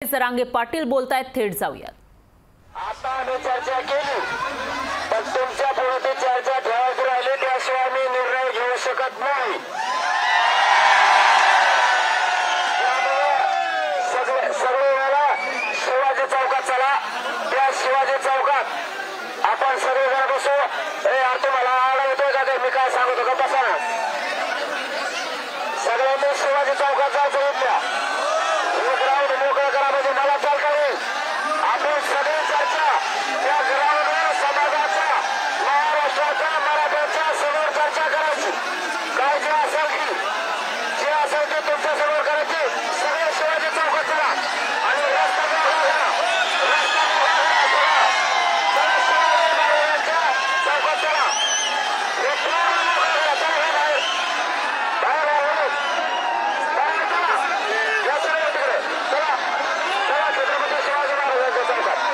जरांगे पाटील बोलतायत, थेट जाऊयात। आता आम्ही चर्चा केली पण तुमच्या पुढे ती चर्चा ठेवायची राहिली त्याशिवाय मी निर्णय घेऊ शकत नाही। सगळे वेळा शिवाजी चौकात चला, त्या शिवाजी चौकात आपण सगळेजण बसू। यार तुम्हाला आला येतोय का ते मी काय सांगतो का बसा ना, सगळ्यांनी शिवाजी चौकात जायचं इथल्या ग्राउंड मोकळं करा म्हणजे मला चालता येईल। आपण सगळी चर्चा त्या ग्राउंडवर समाजाच्या महाराष्ट्राच्या मराठ्यांच्या समोर चर्चा करायची, काय जे असेल की तुमच्या समोर करायची। सगळे शिवाजी चौकात चला आणि रस्ता मोकळा करा, रस्ता मोकळा करा, चला शिवाजी महाराजांच्या चौकात चला, हे पूर्ण मोकळा करा, चला हे बाहेर बाहेर बाहेर बाहेर चला, या सगळ्या तिकडे चला चला छत्रपती शिवाजी महाराजांच्या चौकात।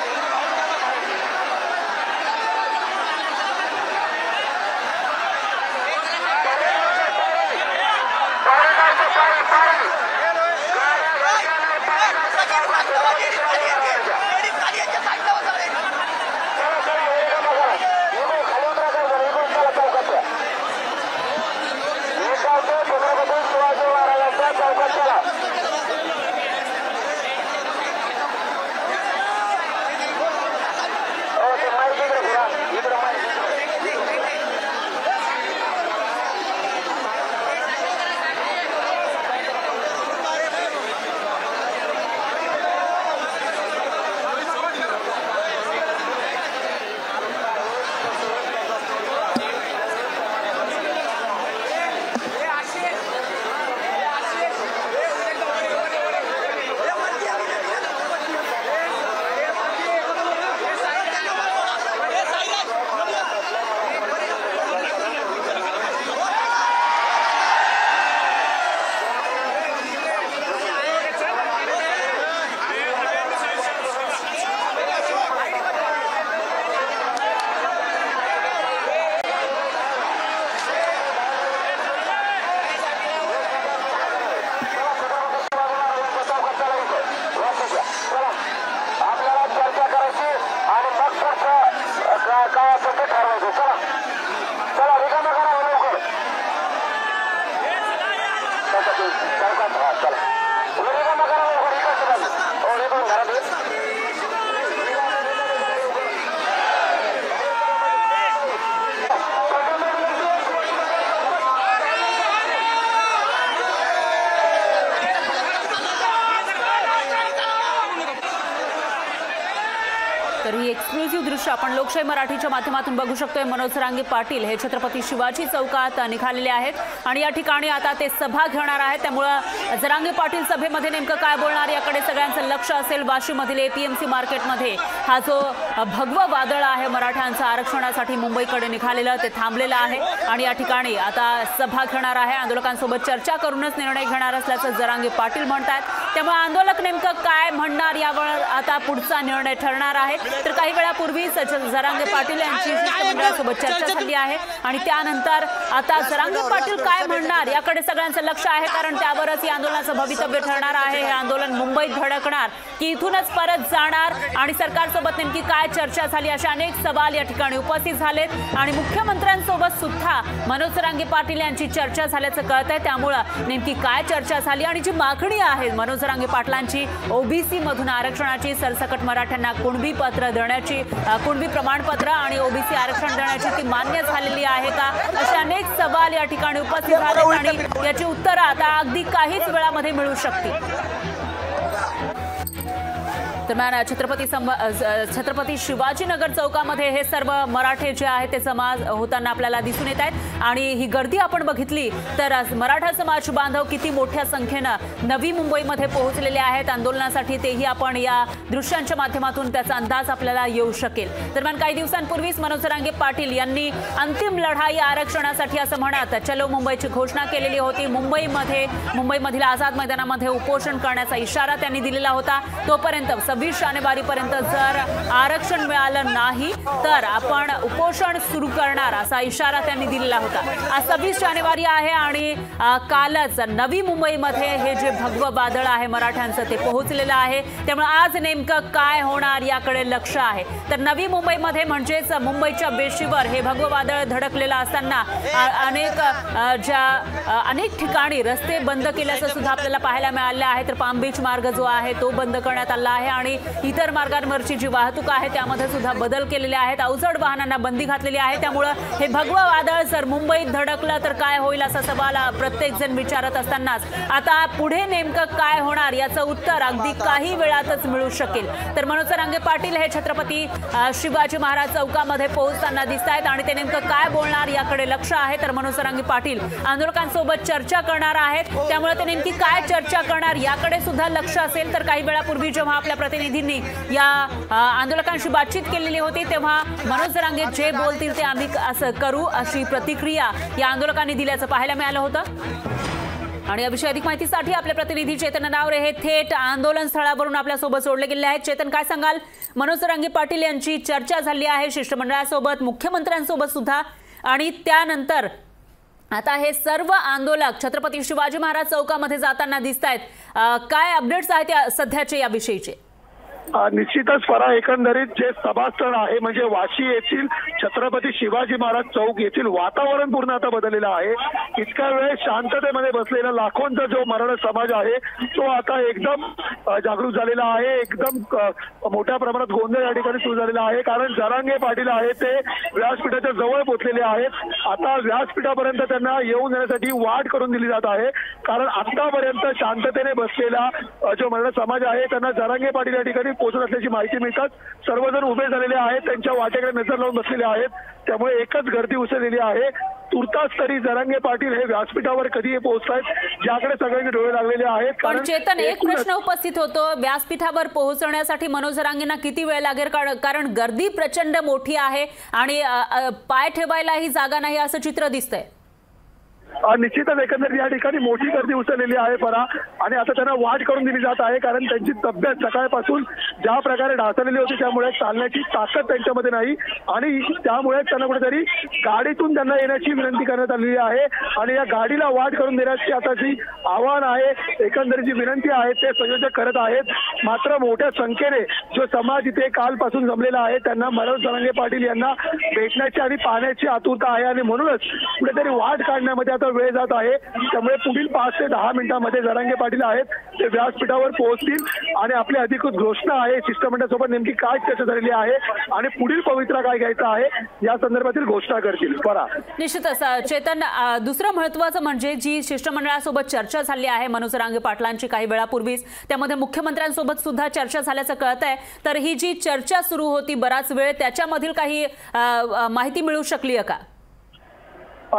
तर ही एक्सक्लुझिव्ह दृश्य आपण लोकशाही मराठीच्या माध्यमातून बघू शकतोय। मनोज जरांगे पाटील हे छत्रपती शिवाजी चौकात निघालेले आहेत आणि या ठिकाणी आता ते सभा घेणार आहेत, त्यामुळे जरांगे पाटील सभेमध्ये नेमकं काय बोलणार याकडे सगळ्यांचं लक्ष असेल। वाशीमधील एपीएमसी मार्केटमध्ये हा जो भगवं वादळ आहे मराठ्यांच्या आरक्षणासाठी मुंबईकडे निघालेलं ते थांबलेलं आहे आणि या ठिकाणी आता सभा घेणार आहे। आंदोलकांसोबत चर्चा करूनच निर्णय घेणार असल्याचं जरांगे पाटील म्हणतात, त्यामुळे आंदोलक नेमकं काय म्हणणार यावर आता पुढचा निर्णय ठरणार आहे। तर काही वेळापूर्वीच जरांगे पाटील यांची शिष्टमंडळासोबत चर्चा झाली आहे आणि त्यानंतर आता जरांगे पाटील काय म्हणणार याकडे सगळ्यांचं लक्ष आहे, कारण त्यावरच या आंदोलनाचं भवितव्य ठरणार आहे। हे आंदोलन मुंबईत धडकणार की इथूनच परत जाणार आणि सरकारसोबत नेमकी काय चर्चा झाली अशा अनेक सवाल या ठिकाणी उपस्थित झालेत आणि मुख्यमंत्र्यांसोबत सुद्धा मनोज जरांगे पाटील यांची चर्चा झाल्याचं कळतंय। त्यामुळे नेमकी काय चर्चा झाली आणि जी मागणी आहे मनोज जरांगे पाटलांची ओबीसी मधून आरक्षणाची, सरसकट मराठ्यांना कुणबी पत्र देण्याची, कुणबी प्रमाणपत्र आणि ओबीसी आरक्षण देण्याची ती मान्य झालेली आहे का असे अनेक सवाल या ठिकाणी उपस्थित झाले आणि याची उत्तरं आता अगदी काहीच वेळामध्ये मिळू शकतील। दरम्यान छत्रपती शिवाजीनगर चौकामध्ये हे सर्व मराठे जे आहेत ते जमा होताना आपल्याला दिसून येत आहेत आणि ही गर्दी आपण बघितली तर मराठा समाज बांधव किती मोठ्या संख्येनं नवी मुंबईमध्ये पोहोचलेले आहेत आंदोलनासाठी, तेही आपण या दृश्यांच्या माध्यमातून त्याचा अंदाज आपल्याला येऊ शकेल। दरम्यान काही दिवसांपूर्वीच मनोज जरांगे पाटील यांनी अंतिम लढाई आरक्षणासाठी असं म्हणत चलो मुंबईची घोषणा केलेली होती। मुंबईमधील आझाद मैदानामध्ये उपोषण करण्याचा इशारा त्यांनी दिलेला होता। तोपर्यंत 26 जानेवारीपर्यंत जर आरक्षण मिळालं नाही तर आपण उपोषण सुरू करणार असा इशारा त्यांनी दिलेला होता। होता। आज 26 जानेवारी आहे आणि कालच नवी मुंबईमध्ये हे जे भगवं वादळ आहे मराठ्यांचं ते पोहोचलेलं आहे। त्यामुळे आज नेमकं काय होणार याकडे लक्ष आहे। तर नवी मुंबईमध्ये म्हणजेच मुंबईच्या बेशीवर हे भगवं वादळ धडकलेलं असताना अनेक ठिकाणी रस्ते बंद केल्याचं सुद्धा आपल्याला पाहायला मिळालं आहे। तर पाम बीच मार्ग जो आहे तो बंद करण्यात आला आहे आणि इतर मार्गांवरची जी वाहतूक आहे त्यामध्ये सुद्धा बदल केलेले आहेत। अवजड वाहनांना बंदी घातलेली आहे। त्यामुळे हे भगवं वादळ जर मुंबईत धडकलं तर काय होईल असा सवाल प्रत्येक जण विचारत असतानाच आता पुढे नेमकं काय होणार याचं उत्तर अगदी काही वेळातच मिळू शकेल। तर मनोज जरांगे पाटील हे छत्रपती शिवाजी महाराज चौकामध्ये पोहोचताना दिसत आहेत आणि ते नेमकं काय बोलणार याकडे लक्ष आहे। तर मनोज जरांगे पाटील आंदोलकांसोबत चर्चा करणार आहेत। त्यामुळे ते नेमकी काय चर्चा करणार याकडे सुद्धा लक्ष असेल। तर काही वेळापूर्वी जेव्हा आपल्या प्रतिनिधींनी या आंदोलकांशी बातचीत केलेली होती तेव्हा मनोज जरांगे जे बोलतील ते आम्ही असं करू अशी प्रतिक्रिया या आंदोलकांनी दिल्याचं पाहायला मिळालं होतं। आणि याविषयी अधिक माहितीसाठी आपले प्रतिनिधी चेतन नावरे हे थेट आंदोलन स्थळावरून आपल्या सोबत जोडले गेले आहेत। चेतन, काय सांगाल? मनोज जरांगे पाटील यांची चर्चा झाली आहे शिष्टमंडळासोबत, मुख्यमंत्र्यांसोबत सुद्धा, आणि त्यानंतर आता हे सर्व आंदोलक छत्रपती शिवाजी महाराज चौकामध्ये जाताना दिसत आहेत। काय अपडेट्स आहेत सध्याचे याविषयीचे? निश्चितच फरा, एकंदरीत जे सभास्थळ आहे म्हणजे वाशी येथील छत्रपती शिवाजी महाराज चौक येथील वातावरण पूर्ण आता बदललेलं आहे। इतका वेळ शांततेमध्ये बसलेला लाखोंचा जो मराठा समाज आहे तो आता एकदम जागृत झालेला आहे। एकदम मोठ्या प्रमाणात गोंधळ या ठिकाणी सुरू झालेला आहे, कारण जरांगे पाटील आहे ते व्यासपीठाच्या जवळ पोहोचलेले आहेत। आता व्यासपीठापर्यंत त्यांना येऊन येण्यासाठी वाट करून दिली जात आहे, कारण आतापर्यंत शांततेने बसलेला जो मराठा समाज आहे त्यांना जरांगे पाटील या ठिकाणी पोहोचत असल्याची माहिती मिळतात। सर्वजण उभे झालेले आहेत, त्यांच्या वाटेकडे नजर लावून बसलेले आहेत, त्यामुळे एकच गर्दी उसळलेली आहे। तुर्तास तरी जरांगे पाटील हे व्यासपीठावर कधी पोहोचतायत ज्याकडे सगळ्यांचे डोळे लागलेले आहेत। पण चेतन, एक प्रश्न उपस्थित होतो, व्यासपीठावर पोहोचण्यासाठी मनोज जरांगेंना किती वेळ लागेल? कारण गर्दी प्रचंड मोठी आहे आणि पाय ठेवायलाही जागा नाही असं चित्र दिसतंय। निश्चितच एकंदरीत या ठिकाणी मोठी गर्दी उसळलेली आहे फरा, आणि आता त्यांना वाट करून दिली जात आहे, कारण त्यांची तब्येत सकाळपासून ज्या प्रकारे ढासळलेली होती त्यामुळे चालण्याची ताकद त्यांच्यामध्ये नाही, आणि त्यामुळे त्यांना कुठेतरी गाडीतून त्यांना येण्याची विनंती करण्यात आलेली आहे। आणि या गाडीला वाट करून देण्याची आता जी आव्हान आहे, एकंदरीत जी विनंती आहे ते संयोजक करत आहेत। मात्र मोठ्या संख्येने जो समाज इथे कालपासून जमलेला आहे त्यांना मनोज जरांगे पाटील यांना भेटण्याची आणि पाहण्याची आतुरता आहे, आणि म्हणूनच कुठेतरी वाट काढण्यामध्ये वेळ जात आहे। त्यामुळे पुढील 5 ते 10 मिनिटांमध्ये जरांगे पाटील आहेत ते व्यासपीठावर पोहोचतील आणि आपली अधिकृत घोषणा आहे शिष्टमंडळासोबत नेमकी काय चर्चा झालेली आहे आणि पुढील पवित्रा काय घ्यायचा आहे या संदर्भातील घोषणा करतील। बरा, निश्चितच चेतन, दुसरं महत्त्वाचं म्हणजे जी शिष्टमंडळासोबत चर्चा झाली आहे मनोज जरांगे पाटलांची काही वेळापूर्वीच, त्यामध्ये मुख्यमंत्र्यांसोबत सुद्धा चर्चा झाल्याचं कळत आहे। तर ही जी चर्चा सुरू होती बराच वेळ, त्याच्यामधील काही माहिती मिळू शकली आहे का?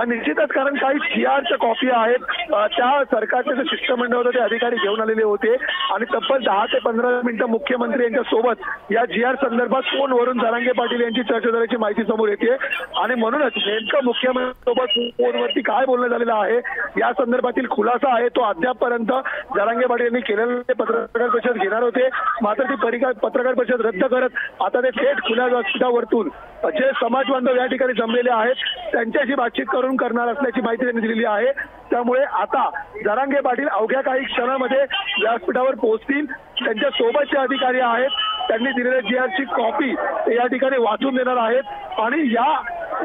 निश्चितच, कारण काही GRच्या कॉपी आहेत त्या सरकारचे जे शिष्टमंडळ होते ते अधिकारी घेऊन आलेले होते, आणि तब्बल 10 ते 15 मिनिटं मुख्यमंत्री यांच्या सोबत या GR संदर्भात फोनवरून जरांगे पाटील यांची चर्चा झाल्याची माहिती समोर येते। आणि म्हणूनच नेमकं मुख्यमंत्र्यांसोबत फोनवरती काय बोलणं झालेलं आहे या संदर्भातील खुलासा आहे तो अद्यापपर्यंत जरांगे पाटील यांनी केलेले पत्रकार परिषद घेणार होते, मात्र ती पत्रकार परिषद रद्द करत आता ते थेट खुल्या व्यासपीठावरतून जे समाज बांधव या ठिकाणी जमलेले आहेत त्यांच्याशी बातचीत करणार असल्याची माहिती त्यांनी दिलेली आहे। त्यामुळे आता जरांगे पाटील अवघ्या काही क्षणामध्ये व्यासपीठावर पोहोचतील। त्यांच्या सोबत जे अधिकारी आहेत त्यांनी दिलेल्या GRची कॉपी या ठिकाणी वाचून देणार आहेत, आणि या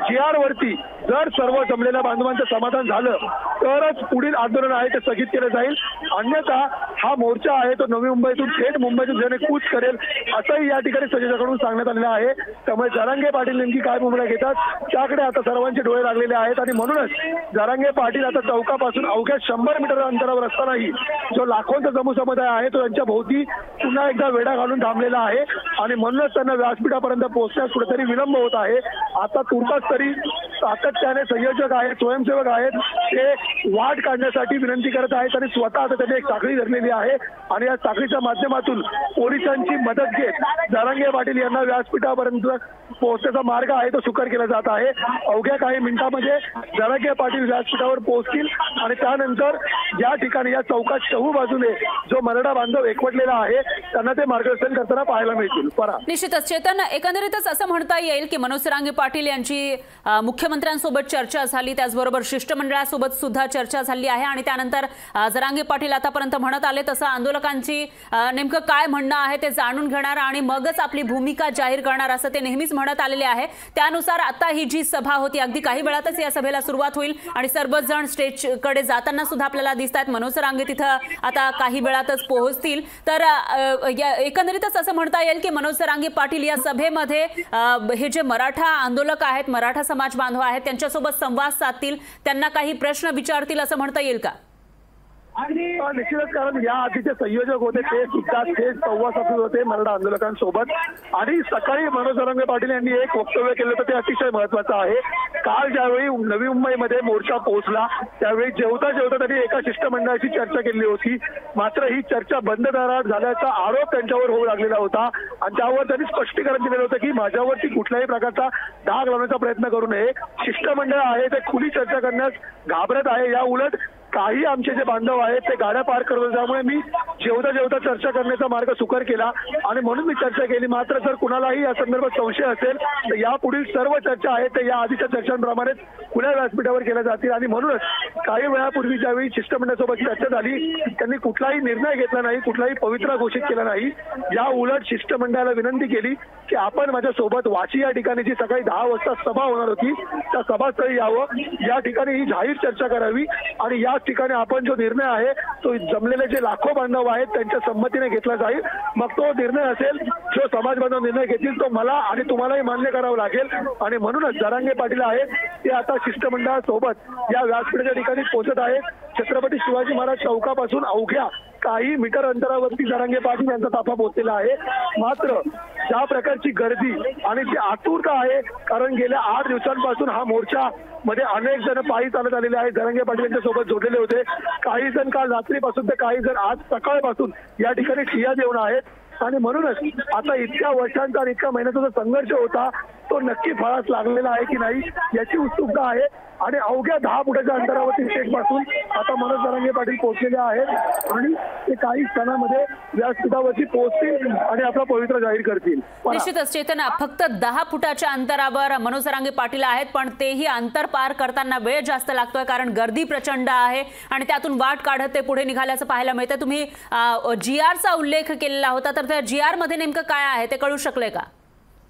GR वरती जर सर्व जमलेल्या बांधवांचं समाधान झालं तरच पुढील आंदोलन आहे ते स्थगित केलं जाईल, अन्यथा हा मोर्चा आहे तो नवी मुंबईतून थेट मुंबईतून जाणे कूच करेल असंही या ठिकाणी संयोजकांकडून सांगण्यात आलेलं आहे। त्यामुळे जरांगे पाटील नेमकी काय भूमिका घेतात त्याकडे आता सर्वांचे डोळे लागलेले आहेत, आणि म्हणूनच जरांगे पाटील आता चौकापासून अवघ्या 100 मीटर अंतरावर असतानाही जो लाखोंचा जम्मू समुदाय आहे तो त्यांच्या भोवती पुन्हा एकदा वेढा घालून थांबलेला आहे, आणि म्हणूनच त्यांना व्यासपीठापर्यंत पोहोचण्यास कुठेतरी विलंब होत आहे। आता तुर्तास तरी सातत्याने संयोजक आहेत, स्वयंसेवक आहेत, ते वाट काढण्यासाठी विनंती करत आहेत, आणि स्वतः आता त्यांनी एक साखळी धरलेली केलेली आहे आणि या साखळीच्या माध्यमातून पोलिसांची मदत घेत जरांगे पाटील यांना व्यासपीठापर्यंत पोहोचण्याचा मार्ग आहे तो सुकर केला जात आहे। अवघ्या काही मिनिटांमध्ये जरांगे पाटील व्यासपीठावर पोहोचतील आणि त्यानंतर या ठिकाणी या चौकात चहू बाजूने जो मराठा बांधव एकवटलेला आहे त्यांना ते मार्गदर्शन करताना पाहायला मिळतील। निश्चितच चेतन, एकंदरीतच असं म्हणता येईल की मनोज जरांगे पाटील यांची मुख्यमंत्र्यांसोबत चर्चा झाली, त्याचबरोबर शिष्टमंडळासोबत सुद्धा चर्चा झाली आहे आणि त्यानंतर जरांगे पाटील आतापर्यंत म्हणत आले तसं आंदोलकांची नेमकं काय म्हणणं आहे ते जाणून घेणार आणि मगच आपली भूमिका जाहीर करणार असं ते नेहमीच म्हणत आलेले आहे। त्यानुसार आता ही जी सभा होती अगदी काही वेळातच या सभेला सुरुवात होईल आणि सर्वच जण स्टेजकडे जाताना सुद्धा आपल्याला दिसतात। मनोज जरांगे तिथं आता काही वेळातच पोहोचतील, तर एकंदरीतच असं म्हणता येईल की मनोज जरांगे पाटील या सभेमध्ये हे जे मराठा आंदोलक आहेत, मराठा समाज बांधव आहेत त्यांच्यासोबत संवाद साधतील, त्यांना काही प्रश्न विचारतील असं म्हणता येईल का? निश्चितच, कारण या आधीचे संयोजक होते ते सुद्धा थेट संवाद साधत होते मराठा आंदोलकांसोबत आणि सकाळी मनोज जरांगे पाटील यांनी एक वक्तव्य केलं होतं ते अतिशय महत्वाचं आहे। काल ज्यावेळी नवी मुंबईमध्ये मोर्चा पोहोचला त्यावेळी जेवता जेवता त्यांनी एका शिष्टमंडळाची चर्चा केली होती, मात्र ही चर्चा बंद दारात झाल्याचा आरोप त्यांच्यावर होऊ लागलेला होता आणि त्यावर त्यांनी स्पष्टीकरण दिलेलं होतं की माझ्यावरती कुठल्याही प्रकारचा डाग लावण्याचा प्रयत्न करू नये। शिष्टमंडळ आहे ते खुली चर्चा करण्यास घाबरत आहे, या उलट काही आमचे जे बांधव आहेत ते गाड्या पार करत होते, त्यामुळे मी जेवता जेवता चर्चा करण्याचा मार्ग सुकर केला आणि म्हणून मी चर्चा केली। मात्र जर कुणालाही या संदर्भात संशय असेल तर यापुढील सर्व चर्चा आहेत ते या आधीच्या चर्चांप्रमाणेच खुल्या व्यासपीठावर केल्या जातील आणि म्हणूनच काही वेळापूर्वी ज्यावेळी शिष्टमंडळासोबत चर्चा झाली त्यांनी कुठलाही निर्णय घेतला नाही, कुठलाही पवित्रा घोषित केला नाही। या उलट शिष्टमंडळाला विनंती केली की आपण माझ्यासोबत वाशी या ठिकाणी जी सकाळी 10 वाजता सभा होणार होती त्या सभास्थळी यावं, या ठिकाणी ही जाहीर चर्चा करावी आणि या ठिकाणी आपण जो निर्णय आहे तो जमलेले जे लाखो बांधव आहेत त्यांच्या संमतीने घेतला जाईल। मग तो निर्णय असेल जो समाज बांधव निर्णय घेतील तो मला आणि तुम्हालाही मान्य करावा लागेल आणि म्हणूनच जरांगे पाटील आहेत ते आता शिष्टमंडळासोबत या व्यासपीठाच्या ठिकाणी पोहोचत आहेत। छत्रपती शिवाजी महाराज चौकापासून अवघ्या काही मीटर अंतरावरती जरांगे पाटील यांचा ताफा पोहोचलेला आहे। मात्र ज्या प्रकारची गर्दी आणि जी आतुरता आहे, कारण गेल्या 8 दिवसांपासून हा मोर्चा मध्ये अनेक जण पायी चालत आलेले आहेत, जरांगे पाटील यांच्या सोबत जोडलेले होते। काही जण काल रात्रीपासून तर काही जण आज सकाळपासून या ठिकाणी ठिय्या देऊन आहेत आणि म्हणूनच आता इतक्या वर्षांचा आणि इतक्या महिन्याचा जो संघर्ष होता तो नक्की फळास लागलेला आहे की नाही याची उत्सुकता आहे आणि अवघ्या 10 फुटाच्या अंतरावरती स्टेजपासून आता मनोज जरांगे पाटील पोहोचलेले आहेत आणि ते काही क्षणामध्ये व्यासपीठावरती पोहोचतील आणि आपला पवित्रा जाहीर करतील। निश्चितच चेतना, फक्त 10 फुटाच्या अंतरावर मनोज जरांगे पाटील आहेत, पण तेही अंतर पार करताना वेळ जास्त लागतोय कारण गर्दी प्रचंड आहे आणि त्यातून वाट काढत ते पुढे निघाल्याचं पाहायला मिळतं। तुम्ही GRचा उल्लेख केलेला होता, तर त्या GR मध्ये नेमकं काय आहे ते कळू शकले का?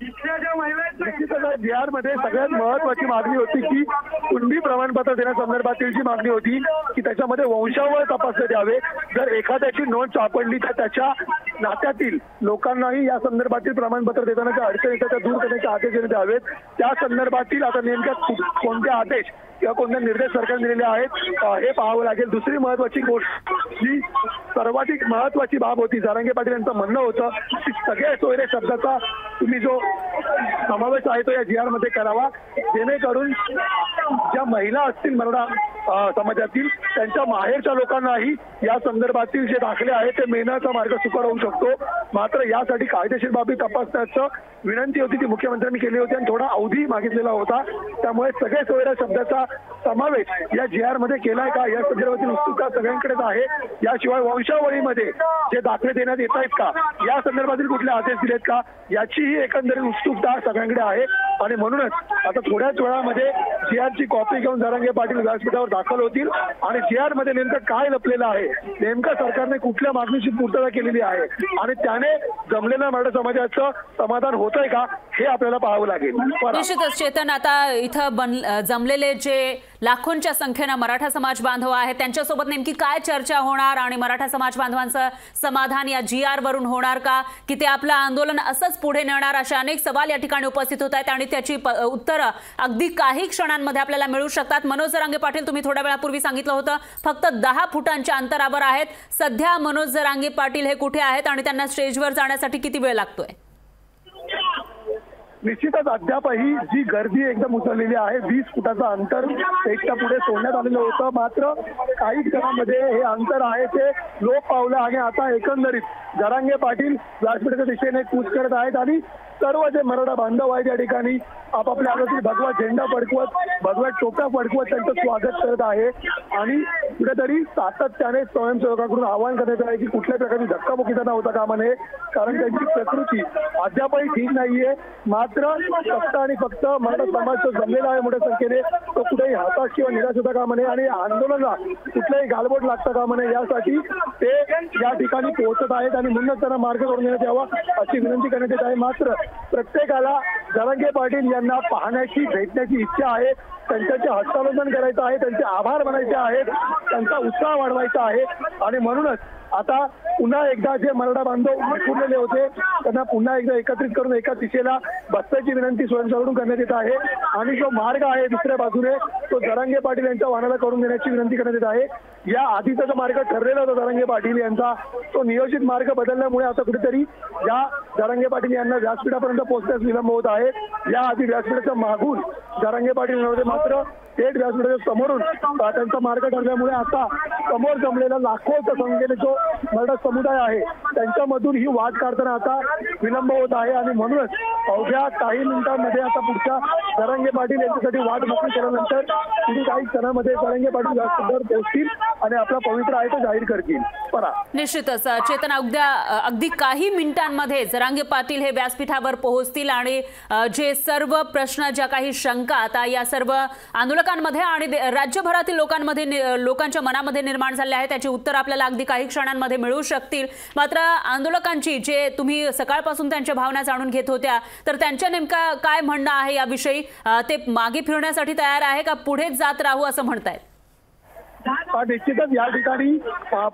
GR मध्ये सगळ्यात महत्वाची मागणी होती की कुणबी प्रमाणपत्र देण्यासंदर्भातील जी मागणी होती की त्याच्यामध्ये वंशावळ तपासले द्यावे, जर एखाद्याची नोंद सापडली तर त्याच्या नात्यातील लोकांनाही या संदर्भातील प्रमाणपत्र देताना अडचणी त्या दूर करण्याचे आदेश देण्यात यावेत। त्या संदर्भातील आता नेमक्या कोणते आदेश किंवा कोणते निर्देश सरकारने दिलेले आहेत हे पाहावं लागेल। दुसरी महत्वाची गोष्ट जी सर्वाधिक महत्वाची बाब होती, जरांगे पाटील यांचं म्हणणं होतं की सगळ्या सोयरे शब्दाचा तुम्ही जो समावेश आहे तो या GR मध्ये करावा, जेणेकरून ज्या महिला असतील मराठा समाजातील त्यांच्या माहेरच्या लोकांनाही या संदर्भातील जे दाखले आहेत ते मिळण्याचा मार्ग सुकर होऊ शकतो। मात्र यासाठी कायदेशीर बाबी तपासण्याचं विनंती होती ती मुख्यमंत्र्यांनी केली होती आणि थोडा अवधी मागितलेला होता, त्यामुळे सगळे सोयऱ्या शब्दाचा समावेश या GR मध्ये केलाय का या संदर्भातील उत्सुकता सगळ्यांकडेच आहे। याशिवाय वंशावळीमध्ये जे दाखले देण्यात येत आहेत का, या संदर्भातील कुठले आदेश दिलेत का, याचीही एकंदरीत उत्सुकता सगळ्यांकडे आहे आणि म्हणूनच आता थोड्याच वेळामध्ये GRची कॉपी घेऊन जरांगे पाटील व्यासपीठावर दाखल होतील आणि GR मध्ये नेमकं काय लपलेलं आहे, नेमकं सरकारने कुठल्या मागणीची पूर्तता केलेली आहे आणि त्याने जमलेल्या मराठा समाजाचं समाधान होतंय का हे आपल्याला पाहावं लागेल। निश्चितच चेतन, आता इथं जमलेले जे लाखोंच्या संख्येनं मराठा समाज बांधव आहेत त्यांच्यासोबत नेमकी काय चर्चा होणार आणि मराठा समाज बांधवांचं समाधान या GR वरून होणार का, की ते आपलं आंदोलन असंच पुढे नेणार, असे अनेक सवाल या ठिकाणी उपस्थित होत आहेत आणि त्याची उत्तरं अगदी काही क्षणांमध्ये आपल्याला मिळू शकतात। मनोज जरांगे पाटील, तुम्ही थोड्या वेळापूर्वी सांगितलं होतं फक्त 10 फुटांच्या अंतरावर आहेत, सध्या मनोज जरांगे पाटील हे कुठे आहेत आणि त्यांना स्टेजवर जाण्यासाठी किती वेळ लागतोय? निश्चितच अद्यापही जी गर्दी एकदम उसळलेली आहे, 20 फुटाचं अंतर एकट्या पुढे सोडण्यात आलेलं होतं. मात्र काही क्षणामध्ये हे अंतर आहे ते लोप पावलं आणि आता एकंदरीत जरांगे पाटील व्यासपीठाच्या दिशेने कूच करत आहेत आणि सर्व जे मराठा बांधव आहेत या ठिकाणी आपापल्या हातातील भगवा झेंडा फडकवत, भगव्या टोप्या फडकवत त्यांचं स्वागत करत आहे. आणि कुठेतरी सातत्याने स्वयंसेवकाकडून आवाहन करण्यात आहे की कुठल्याही प्रकारची धक्काबुक्की त्यांना होता कामा नये, कारण त्यांची प्रकृती अद्यापही ठीक नाहीये. मात्र फक्त आणि फक्त मराठा समाज जो जमलेला आहे मोठ्या संख्येने, तो कुठेही हताश किंवा निराश होता कामा नये आणि आंदोलनाला कुठल्याही गालबोट लागता कामा नये यासाठी ते या ठिकाणी पोहोचत आहेत आणि म्हणूनच त्यांना मार्ग करून देण्यात यावा अशी विनंती करण्यात येत आहे. मात्र प्रत्येकाला जरांगे पाटील यांना पाहण्याची, भेटण्याची इच्छा आहे. त्यांच्याचे हस्तांदोलन करायचं आहे, त्यांचे आभार मानायचे आहेत, त्यांचा उत्साह वाढवायचा आहे. आणि म्हणूनच आता पुन्हा एकदा जे मराठा बांधव विखुरलेले होते त्यांना पुन्हा एकदा एकत्रित करून एका दिशेला बसण्याची विनंती स्वयंसेवकाकडून करण्यात येत आहे. आणि जो मार्ग आहे दुसऱ्या बाजूने तो जरांगे पाटील यांच्या वाहनाला करून देण्याची विनंती करण्यात येत आहे. या आधीचा जो मार्ग ठरलेला होता जरांगे पाटील यांचा, तो नियोजित मार्ग बदलल्यामुळे आता कुठेतरी या जरांगे पाटील यांना व्यासपीठापर्यंत पोहोचण्यास विलंब होत आहे. या आधी व्यासपीठाच्या मागून जरांगे पाटील नव्हते, मात्र थेट व्यासपीठाच्या समोरून त्यांचा मार्ग ठरल्यामुळे आता समोर जमलेला लाखोच्या संख्येने जो मराठा समुदाय आहे त्यांच्यामधून ही वाट काढताना आता विलंब होत आहे. आणि म्हणूनच अवघ्या काही मिनिटांमध्ये आता पुढच्या जरांगे पाटील यांच्यासाठी वाट मोकळी केल्यानंतर पुढील काही क्षणामध्ये जरांगे पाटील व्यासपीठावर पोहोचतील आणि आपला पवित्र आहे तो जाहीर करतील. परा निश्चितच चेतन, अगदी काही मिनिटांमध्ये जरांगे पाटील हे व्यासपीठावर पोहोचतील आणि जे सर्व प्रश्न, ज्या काही शंका आता या सर्व आंदोलकांमध्ये आणि राज्यभरातील लोकांच्या मनामध्ये निर्माण झाले आहे त्याची उत्तर आपल्याला अगदी काही क्षणांमध्ये मिळू शकतील. मात्र आंदोलकांची, जे तुम्ही सकाळपासून त्यांच्या भावना जाणून घेत होत्या, तर त्यांच्या नेमका काय म्हणणं आहे याविषयी? ते मागे फिरण्यासाठी तयार आहे का पुढेच जात राहू असं म्हणतायत? निश्चितच या ठिकाणी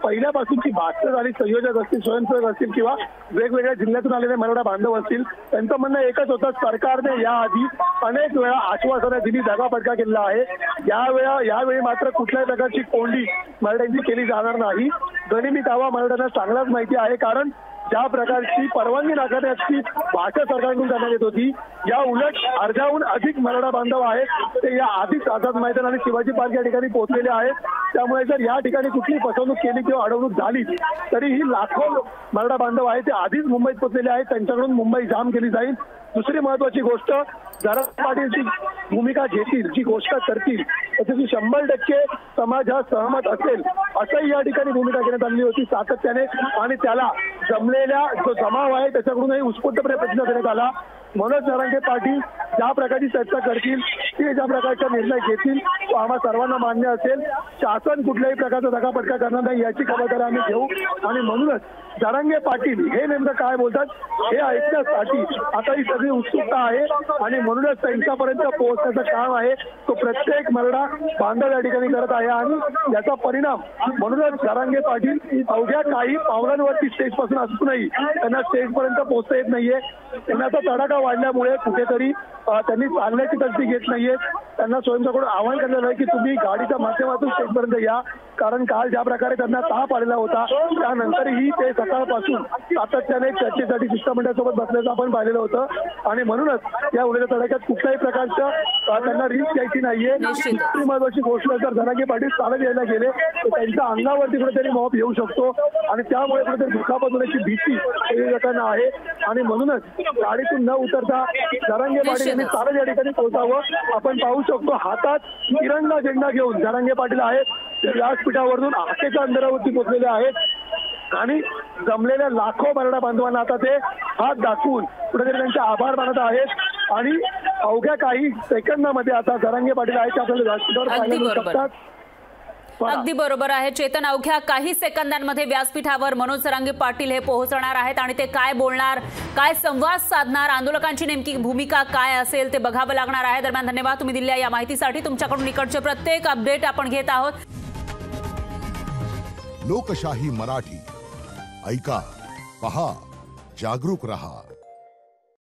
पहिल्यापासूनची भाषण झाली, संयोजक असतील, स्वयंसेवक असतील किंवा वेगवेगळ्या जिल्ह्यातून आलेले मराठा बांधव असतील, त्यांचं म्हणणं एकच होतं, सरकारने याआधी अनेक वेळा आश्वासनं दिली, दगाफटका केलेला आहे. यावेळी मात्र कुठल्याही प्रकारची कोंडी मराठ्यांची केली जाणार नाही. गनिमी कावा मराठ्यांना चांगलाच माहिती आहे, कारण ज्या प्रकारची परवानगी नाकारण्याची भाषा सरकारकडून करण्यात येत होती, या उलट अर्ध्याहून अधिक मराठा बांधव आहेत ते या आधीच आझाद मैदान आणि शिवाजी पार्क या ठिकाणी पोहोचलेले आहेत. त्यामुळे जर या ठिकाणी कुठली फसवणूक केली किंवा अडवणूक झाली तरीही लाखो मराठा बांधव आहेत ते आधीच मुंबईत पोहोचलेले आहेत, त्यांच्याकडून मुंबई जाम केली जाईल. दुसरी महत्वाची गोष्ट, जरांगे पाटील जी भूमिका घेतील, जी गोष्ट करतील त्याची 100% समाज हा सहमत असेल असंही या ठिकाणी भूमिका घेण्यात आलेली होती सातत्याने. आणि त्याला जमलेल्या जो जमाव आहे त्याच्याकडूनही उत्स्फूर्तपणे प्रतिसाद देण्यात आला. मनोज जरांगे पाटील ज्या प्रकारची चर्चा करतील, ते ज्या प्रकारचा निर्णय घेतील तो आम्हा सर्वांना मान्य असेल. शासन कुठल्याही प्रकारचा दगाफटका करणार नाही याची खबरदारी आम्ही घेऊ. आणि म्हणूनच जरांगे पाटील हे नेमकं काय बोलतात हे ऐकण्यासाठी आता ही सगळी उत्सुकता आहे आणि म्हणूनच त्यांच्यापर्यंत पोहोचण्याचं काम आहे तो प्रत्येक मराठा बांधव या ठिकाणी करत आहे. आणि याचा परिणाम म्हणूनच जरांगे पाटील अवघ्या काही पावलांवरती स्टेज पासून असूनही त्यांना स्टेजपर्यंत पोहोचता येत नाहीये. त्यांचा तडाखा वाढल्यामुळे कुठेतरी त्यांनी चालण्याची तसदी घेत नाहीये. त्यांना स्वयंसेवकाकडून आवाहन करण्यात आहे की तुम्ही गाडीच्या माध्यमातून स्टेजपर्यंत या, कारण काल ज्या प्रकारे त्यांना ताप आलेला होता त्यानंतरही ते सकाळपासून सातत्याने चर्चेसाठी शिष्टमंडळासोबत बसल्याचं आपण पाहिलेलं होतं. आणि म्हणूनच या उद्याच्या तडाख्यात कुठल्याही प्रकारचं त्यांना रिस्क घ्यायची नाहीये. दुसरी महत्वाची गोष्ट, जर जरांगे पाटील चालत यायला गेले तर त्यांच्या अंगावरती कुठेतरी मॉब येऊ शकतो आणि त्यामुळे कुठेतरी दुखापत होण्याची भीती लोकांना आहे. आणि म्हणूनच गाडीतून न उतरता जरांगे पाटील यांनी चालत या ठिकाणी पोहोचावं. आपण पाहू शकतो हातात तिरंगा झेंडा घेऊन जरांगे पाटील आहेत ते व्यासपीठावरून आखेच्या अंतरावरती पोहोचलेले आहेत आणि जमलेल्या लाखो मराठा बांधवांना आता ते हात दाखवून कुठेतरी त्यांचे आभार मानत आहेत. आणि अवघ्या काही सेकंदामध्ये आता जरांगे पाटील आहेत ते आपल्याला व्यासपीठावर पाहायला मिळू शकतात. अगदी बरोबर आहे चेतन, अवघ्या काही सेकंदांमध्ये व्यासपीठावर मनोज जरांगे पाटील हे पोहोचणार आहेत आणि ते काय बोलणार, काय संवाद साधणार, आंदोलकांची नेमकी भूमिका काय असेल ते बघावं लागणार आहे. दरम्यान धन्यवाद तुम्ही दिलेल्या या माहितीसाठी. तुमच्याकडून इकडचे प्रत्येक अपडेट आपण घेत आहोत. लोकशाही मराठी ऐका, पहा, जागरूक रहा.